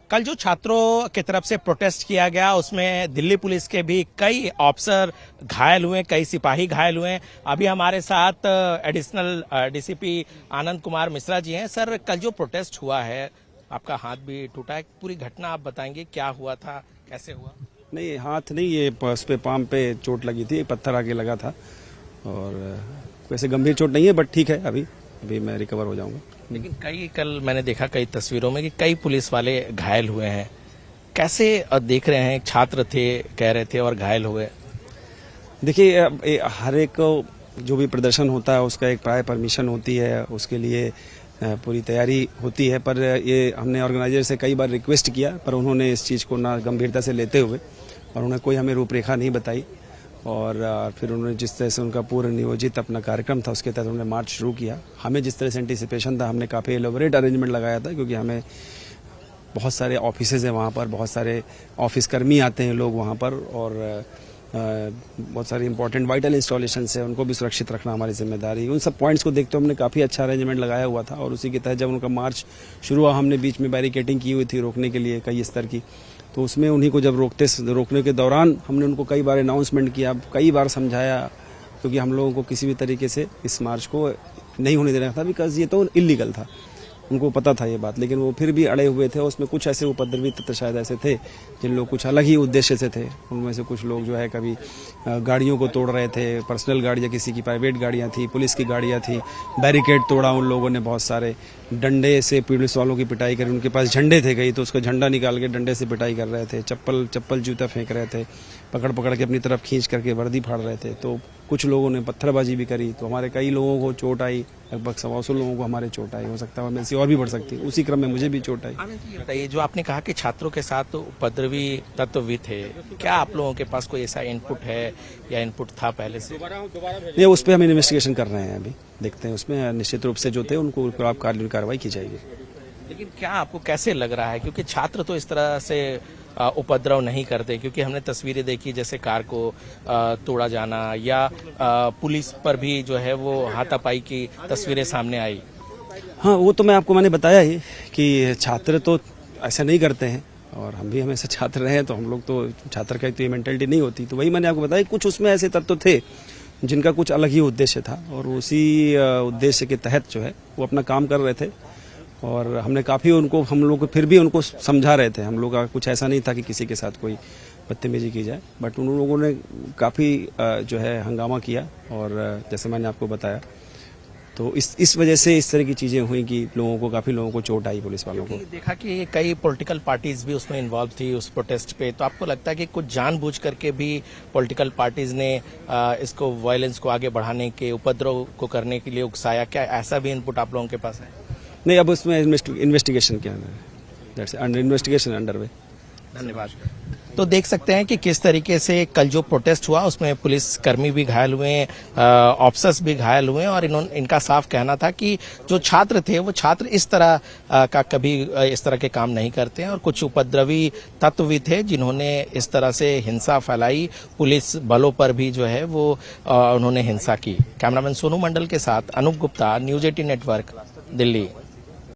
कल जो छात्रों की तरफ से प्रोटेस्ट किया गया उसमें दिल्ली पुलिस के भी कई ऑफिसर घायल हुए, कई सिपाही घायल हुए। अभी हमारे साथ एडिशनल डीसीपी आनंद कुमार मिश्रा जी हैं। सर, कल जो प्रोटेस्ट हुआ है, आपका हाथ भी टूटा है, पूरी घटना आप बताएंगे, क्या हुआ था, कैसे हुआ? नहीं, हाथ नहीं, ये उस पे पाम पे चोट लगी थी, पत्थर आगे लगा था और वैसे गंभीर चोट नहीं है, बट ठीक है, अभी मैं रिकवर हो जाऊंगा। लेकिन कल मैंने देखा कई तस्वीरों में कि कई पुलिस वाले घायल हुए हैं। कैसे देख रहे हैं? एक छात्र थे, कह रहे थे, और घायल हुए। देखिए, हर एक जो भी प्रदर्शन होता है उसका एक प्राय परमिशन होती है, उसके लिए पूरी तैयारी होती है। पर ये हमने ऑर्गेनाइजर से कई बार रिक्वेस्ट किया, पर उन्होंने इस चीज़ को ना गंभीरता से लेते हुए और उन्हें कोई हमें रूपरेखा नहीं बताई और फिर उन्होंने जिस तरह से उनका पूर्ण नियोजित अपना कार्यक्रम था उसके तहत उन्होंने मार्च शुरू किया। हमें जिस तरह से एंटिसिपेशन था, हमने काफ़ी एलोबरेट अरेंजमेंट लगाया था, क्योंकि हमें बहुत सारे ऑफिसेज हैं वहाँ पर, बहुत सारे ऑफिस कर्मी आते हैं लोग वहाँ पर, और बहुत सारी इंपॉर्टेंट वाइटल इंस्टॉलेशंस है, उनको भी सुरक्षित रखना हमारी जिम्मेदारी। उन सब पॉइंट्स को देखते हुए हमने काफ़ी अच्छा अरेंजमेंट लगाया हुआ था और उसी के तहत जब उनका मार्च शुरू हुआ, हमने बीच में बैरिकेडिंग की हुई थी रोकने के लिए कई स्तर की। तो उसमें उन्हीं को जब रोकने के दौरान हमने उनको कई बार अनाउंसमेंट किया, कई बार समझाया, क्योंकि हम लोगों को किसी भी तरीके से इस मार्च को नहीं होने देना था, बिकॉज ये तो इलीगल था, उनको पता था ये बात, लेकिन वो फिर भी अड़े हुए थे। उसमें कुछ ऐसे उपद्रवी तत्व शायद ऐसे थे जिन लोग कुछ अलग ही उद्देश्य से थे। उनमें से कुछ लोग जो है कभी गाड़ियों को तोड़ रहे थे, पर्सनल गाड़ियाँ, किसी की प्राइवेट गाड़ियाँ थी, पुलिस की गाड़ियाँ थी, बैरिकेड तोड़ा उन लोगों ने, बहुत सारे डंडे से पुलिस वालों की पिटाई करी। उनके पास झंडे थे कई, तो उसका झंडा निकाल के डंडे से पिटाई कर रहे थे, चप्पल जूता फेंक रहे थे, पकड़ के अपनी तरफ खींच करके वर्दी फाड़ रहे थे। तो कुछ लोगों ने पत्थरबाजी भी करी, तो हमारे कई लोगों को चोट आई, लगभग 125 लोगों को हमारे चोट आई, हो सकता है वैसे और भी बढ़ सकती है। उसी क्रम में मुझे भी चोट आई। बताइए, जो आपने कहा कि छात्रों के साथ उपद्रवी तत्व भी थे, क्या आप लोगों के पास कोई ऐसा इनपुट है या इनपुट था पहले से? ये उस पर हम इन्वेस्टिगेशन कर रहे हैं, अभी देखते हैं, उसमें निश्चित रूप से जो थे उनको कार्रवाई की जाएगी। लेकिन क्या आपको कैसे लग रहा है, क्योंकि छात्र तो इस तरह से उपद्रव नहीं करते, क्योंकि हमने तस्वीरें देखी जैसे कार को तोड़ा जाना या पुलिस पर भी जो है वो हाथापाई की तस्वीरें सामने आई। हाँ, वो तो मैंने बताया ही कि छात्र तो ऐसा नहीं करते हैं, और हम भी हमेशा छात्र रहे, तो हम लोग तो छात्र का तो ये मेंटेलिटी नहीं होती। तो वही मैंने आपको बताया, कुछ उसमें ऐसे तत्व थे जिनका कुछ अलग ही उद्देश्य था, और उसी उद्देश्य के तहत जो है वो अपना काम कर रहे थे। और हमने काफ़ी हम लोग फिर भी उनको समझा रहे थे। हम लोग का कुछ ऐसा नहीं था कि किसी के साथ कोई बदतमीजी की जाए, बट उन लोगों ने काफ़ी जो है हंगामा किया, और जैसे मैंने आपको बताया, तो इस वजह से इस तरह की चीज़ें हुई कि काफ़ी लोगों को चोट आई, पुलिस वालों को। देखा कि कई पॉलिटिकल पार्टीज भी उसमें इन्वॉल्व थी उस प्रोटेस्ट पे, तो आपको लगता है कि कुछ जानबूझ करके भी पॉलिटिकल पार्टीज ने इसको वायलेंस को आगे बढ़ाने के, उपद्रव को करने के लिए उकसाया? क्या ऐसा भी इनपुट आप लोगों के पास है? नहीं, अब उसमें इन्वेस्टिगेशन किया है, that's under investigation under way. धन्यवाद। तो देख सकते हैं कि किस तरीके से कल जो प्रोटेस्ट हुआ उसमें पुलिस कर्मी भी घायल हुए, ऑफिसर्स भी घायल हुए, और इनका साफ कहना था कि जो छात्र थे वो छात्र इस तरह का कभी इस तरह के काम नहीं करते हैं, और कुछ उपद्रवी तत्व भी थे जिन्होंने इस तरह से हिंसा फैलाई, पुलिस बलों पर भी जो है वो उन्होंने हिंसा की। कैमरामैन सोनू मंडल के साथ अनूप गुप्ता, न्यूज़ 18 नेटवर्क, दिल्ली।